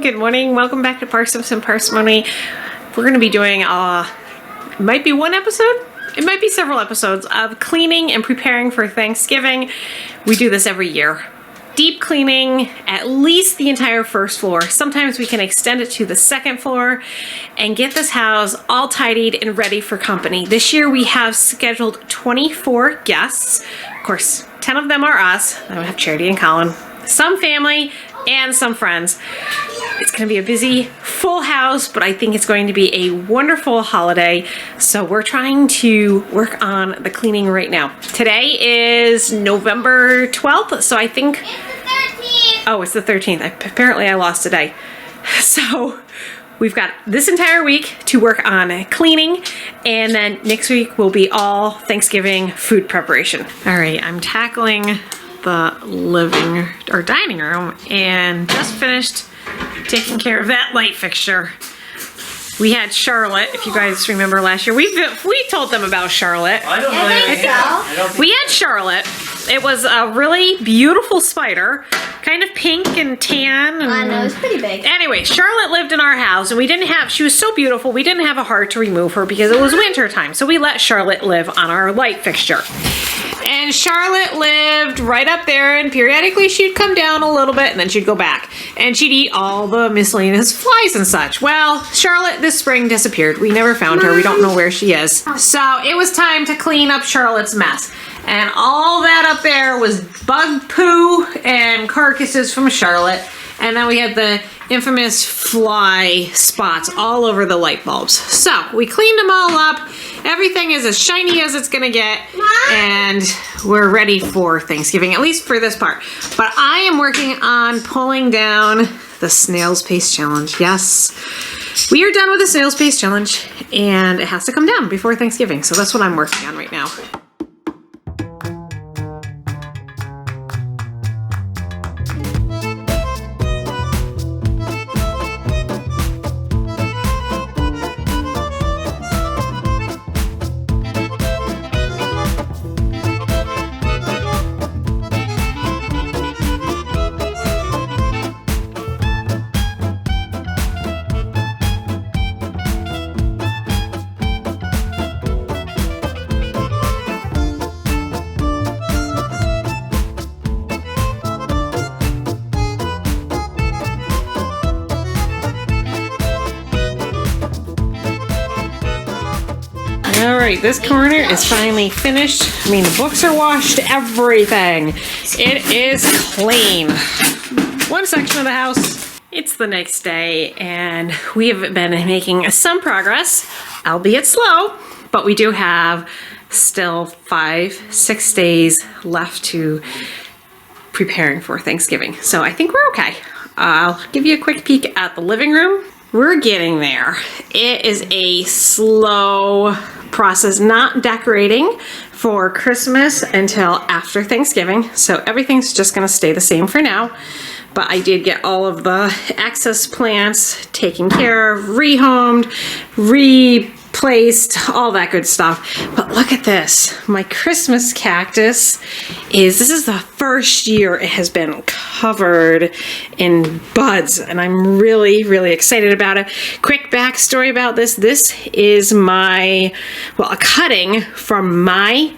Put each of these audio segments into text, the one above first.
Good morning. Welcome back to Parsnips and Parsimony. We're going to be doing, it might be one episode, it might be several episodes of cleaning and preparing for Thanksgiving. We do this every year. Deep cleaning, at least the entire first floor. Sometimes we can extend it to the second floor and get this house all tidied and ready for company. This year we have scheduled 24 guests. Of course, 10 of them are us. I have Charity and Colin. Some family and some friends. It's going to be a busy, full house, but I think it's going to be a wonderful holiday. So we're trying to work on the cleaning right now. Today is November 12th, so I think... It's the 13th. Apparently I lost a day. So we've got this entire week to work on cleaning, and then next week will be all Thanksgiving food preparation. All right, I'm tackling the dining room and just finished taking care of that light fixture. We had Charlotte, if you guys remember last year. We told them about Charlotte. I don't know. We had Charlotte. It was a really beautiful spider, kind of pink and tan. And, I know, it's pretty big. Anyway, Charlotte lived in our house, and she was so beautiful, we didn't have a heart to remove her because it was winter time. So we let Charlotte live on our light fixture. And Charlotte lived right up there, and periodically she'd come down a little bit and then she'd go back. And she'd eat all the miscellaneous flies and such. Well, Charlotte this spring disappeared. We never found her. We don't know where she is. So it was time to clean up Charlotte's mess. And all that up there was bug poo and carcasses from Charlotte. And then we had the infamous fly spots all over the light bulbs. So we cleaned them all up. Everything is as shiny as it's gonna get, and we're ready for Thanksgiving, at least for this part. But I am working on pulling down the Snail's Pace Challenge. Yes, we are done with the Snail's Pace Challenge, and it has to come down before Thanksgiving. So that's what I'm working on right now. All right, this corner is finally finished. I mean, the books are washed, everything. It is clean. One section of the house. It's the next day, and we have been making some progress, albeit slow, but we do have still 5-6 days left to preparing for Thanksgiving. So I think we're okay. I'll give you a quick peek at the living room. We're getting there. It is a slow process, not decorating for Christmas until after Thanksgiving. So everything's just gonna stay the same for now. But I did get all of the excess plants taken care of, rehomed, replaced, all that good stuff. But look at this. My Christmas cactus this is the first year it has been covered in buds, and I'm really, really excited about it. Quick backstory about this. This is a cutting from my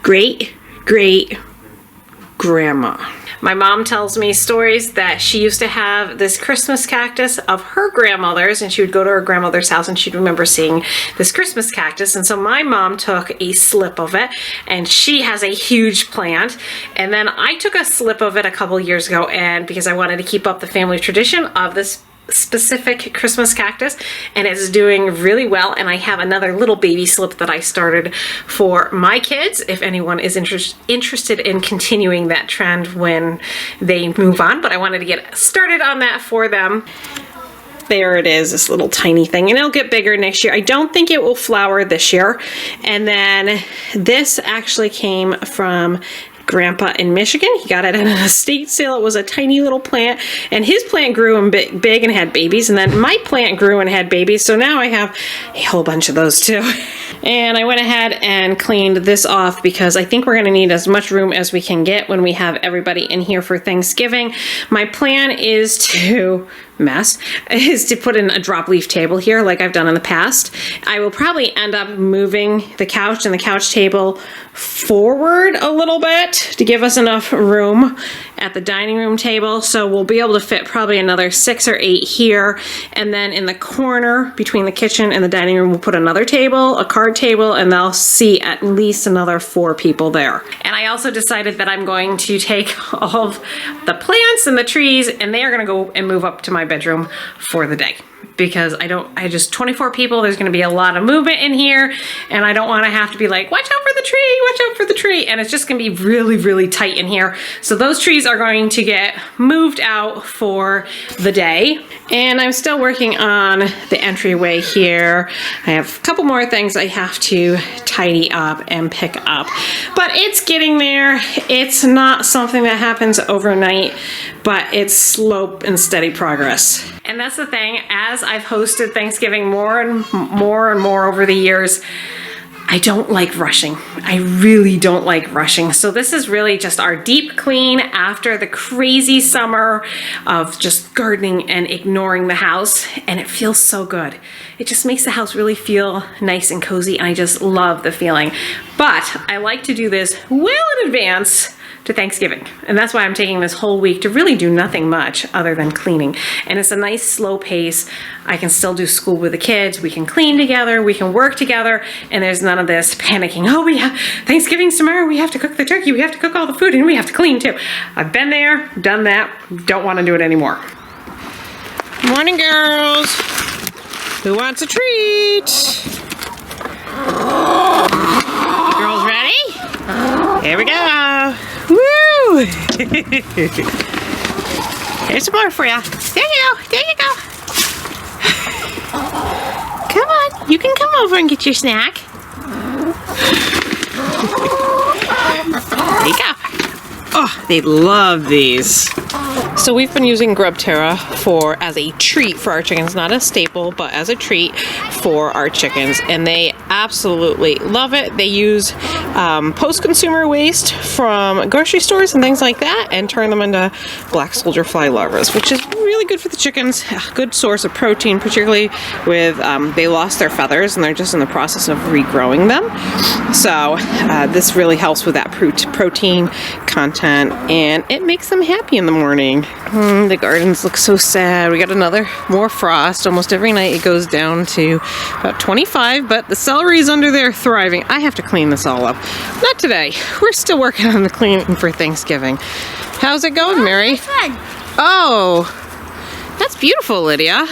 great-great-grandma. My mom tells me stories that she used to have this Christmas cactus of her grandmother's, and she would go to her grandmother's house and she'd remember seeing this Christmas cactus. And so my mom took a slip of it, and she has a huge plant. And then I took a slip of it a couple years ago, and because I wanted to keep up the family tradition of this specific Christmas cactus, and it's doing really well. And I have another little baby slip that I started for my kids, if anyone is interested in continuing that trend when they move on. But I wanted to get started on that for them. There it is, this little tiny thing, and it'll get bigger next year. I don't think it will flower this year. And then this actually came from Grandpa in Michigan. He got it at an estate sale. It was a tiny little plant, and his plant grew and big and had babies, and then my plant grew and had babies, so now I have a whole bunch of those too. And I went ahead and cleaned this off because I think we're going to need as much room as we can get when we have everybody in here for Thanksgiving. My plan is to mess is to put in a drop leaf table here like I've done in the past. I will probably end up moving the couch and the couch table forward a little bit to give us enough room at the dining room table. So we'll be able to fit probably another 6 or 8 here. And then in the corner between the kitchen and the dining room, we'll put another table, a card table, and they'll see at least another 4 people there. And I also decided that I'm going to take all of the plants and the trees, and they are gonna go and move up to my bedroom for the day. Because I just 24 people, there's gonna be a lot of movement in here, and I don't wanna have to be like, watch out for the tree, watch out for the tree, and it's just gonna be really, really tight in here. So those trees are going to get moved out for the day. And I'm still working on the entryway here. I have a couple more things I have to tidy up and pick up, but it's getting there. It's not something that happens overnight, but it's slow and steady progress. And that's the thing, as I've hosted Thanksgiving more and more over the years, I don't like rushing. I really don't like rushing. So this is really just our deep clean after the crazy summer of just gardening and ignoring the house, and it feels so good. It just makes the house really feel nice and cozy, and I just love the feeling. But I like to do this well in advance to Thanksgiving. And that's why I'm taking this whole week to really do nothing much other than cleaning. And it's a nice slow pace. I can still do school with the kids. We can clean together, we can work together, and there's none of this panicking. Oh, Thanksgiving's tomorrow, we have to cook the turkey, we have to cook all the food, and we have to clean too. I've been there, done that, don't want to do it anymore. Morning, girls. Who wants a treat? Girls ready? Here we go. Woo! Here's some more for you. There you go. There you go. Come on. You can come over and get your snack. There you go. Oh, they love these. So we've been using Grub Terra as a treat for our chickens, not a staple, but as a treat for our chickens, and they absolutely love it. They use post-consumer waste from grocery stores and things like that and turn them into black soldier fly larvae, which is really good for the chickens. A good source of protein, particularly with they lost their feathers and they're just in the process of regrowing them. So this really helps with that protein content, and it makes them happy in the morning. The gardens look so sad. We got more frost. Almost every night it goes down to about 25, but the celery's under there thriving. I have to clean this all up. Not today. We're still working on the cleaning for Thanksgiving. How's it going, Mary? Oh, that's beautiful, Lydia.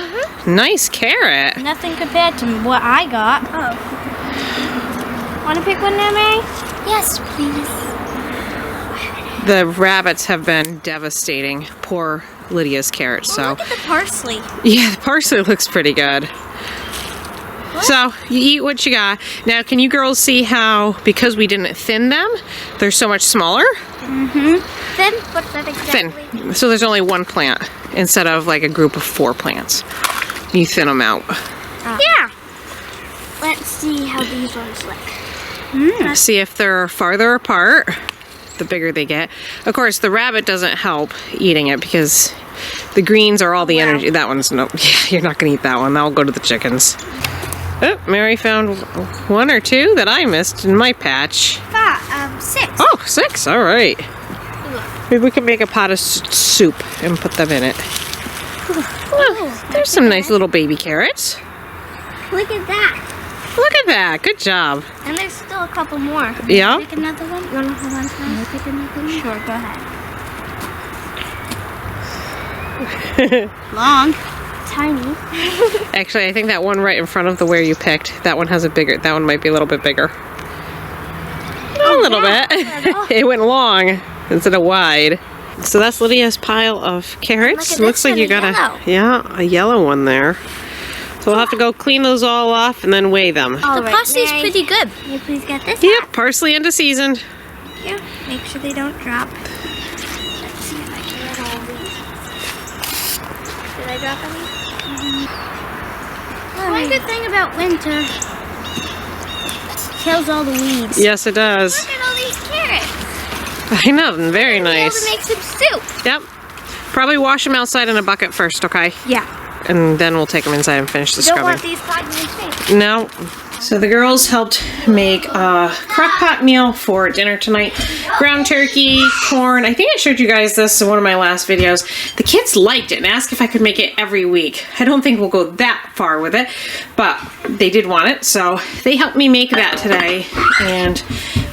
Nice carrot. Nothing compared to what I got. Oh. Want to pick one now, Mary? Yes, please. The rabbits have been devastating poor Lydia's carrots. So look at the parsley. Yeah, the parsley looks pretty good. What? So you eat what you got. Now, can you girls see how, because we didn't thin them, they're so much smaller? Thin? What's that exactly? Thin. So there's only one plant instead of like a group of 4 plants. You thin them out. Yeah. Let's see how these ones look. See if they're farther apart, the bigger they get. Of course, the rabbit doesn't help eating it because the greens are all the energy. That one's no, yeah, you're not gonna eat that one. That'll go to the chickens. Oh, Mary found 1 or 2 that I missed in my patch. 6. Oh, 6, all right. Maybe we can make a pot of soup and put them in it. Oh, there's some nice little baby carrots. Look at that. Look at that, good job. And there's still a couple more. Yeah? Pick another one? You want to hold on to one? Pick another one? Sure, go ahead. Long. Tiny. Actually, I think that one right in front of the where you picked, that one has that one might be a little bit bigger. A little bit. It went long instead of wide. So that's Lydia's pile of carrots. Looks like you got a yellow one there. So we'll have to go clean those all off and then weigh them. The parsley's pretty good. Can you please get this? Yep, parsley into seasoned. Here, make sure they don't drop. Let's see if I can get all these. Did I drop any? One good thing about winter, it kills all the weeds. Yes, it does. Look at all these carrots. I know, very nice. We'll be able to make some soup. Yep. Probably wash them outside in a bucket first, okay? Yeah. And then we'll take them inside and finish the Don't scrubbing. want these clogging in space. No. So the girls helped make a crock pot meal for dinner tonight. Ground turkey, corn. I think I showed you guys this in one of my last videos. The kids liked it and asked if I could make it every week. I don't think we'll go that far with it, but they did want it, so they helped me make that today. And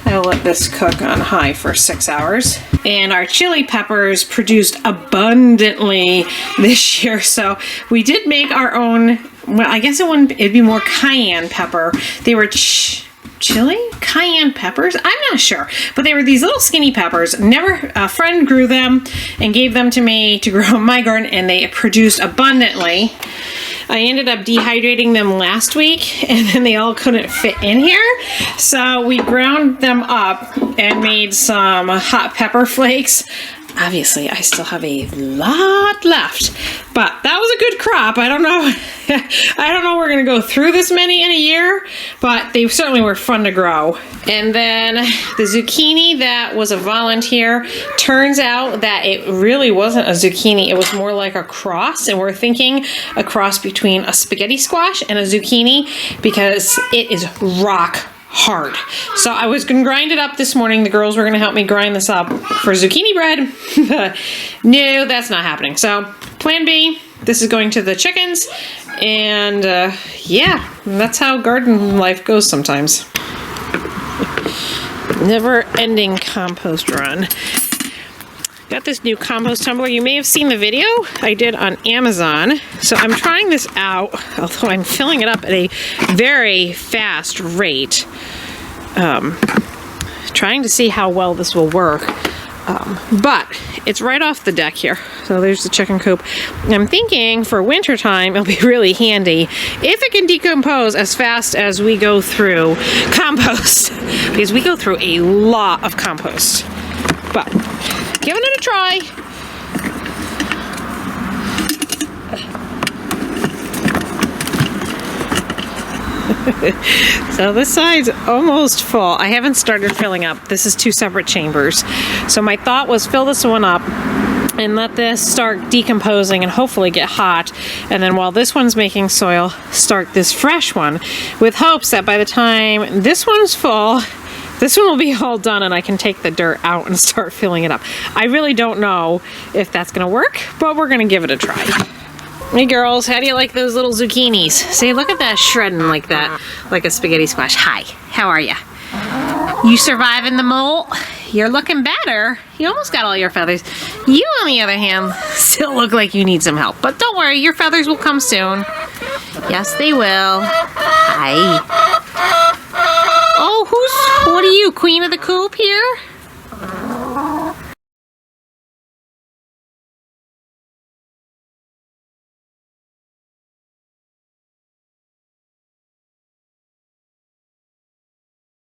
I'll let this cook on high for 6 hours. And our chili peppers produced abundantly this year, so we did make our own. Well, I guess it'd be more cayenne pepper. They were chili? Cayenne peppers? I'm not sure. But they were these little skinny peppers. A friend grew them and gave them to me to grow in my garden, and they produced abundantly. I ended up dehydrating them last week, and then they all couldn't fit in here. So we ground them up and made some hot pepper flakes. Obviously, I still have a lot left, but that was a good crop. I don't know. I don't know we're going to go through this many in a year, but they certainly were fun to grow. And then the zucchini that was a volunteer, turns out that it really wasn't a zucchini. It was more like a cross, and we're thinking a cross between a spaghetti squash and a zucchini because it is rock hard. So I was going to grind it up this morning. The girls were going to help me grind this up for zucchini bread. No, that's not happening. So plan B, this is going to the chickens. And yeah, that's how garden life goes sometimes. Never ending compost run. Got this new compost tumbler. You may have seen the video I did on Amazon. So I'm trying this out, although I'm filling it up at a very fast rate. Trying to see how well this will work. But it's right off the deck here. So there's the chicken coop. I'm thinking for winter time it'll be really handy if it can decompose as fast as we go through compost. Because we go through a lot of compost. But giving it a try. So this side's almost full. I haven't started filling up. This is 2 separate chambers. So my thought was fill this one up and let this start decomposing and hopefully get hot. And then while this one's making soil, start this fresh one with hopes that by the time this one's full, this one will be all done and I can take the dirt out and start filling it up. I really don't know if that's gonna work, but we're gonna give it a try. Hey girls, how do you like those little zucchinis? See, look at that shredding like that, like a spaghetti squash. Hi, how are ya? You surviving the molt? You're looking better. You almost got all your feathers. You, on the other hand, still look like you need some help. But don't worry, your feathers will come soon. Yes, they will. Hi. Oh, what are you, queen of the coop here?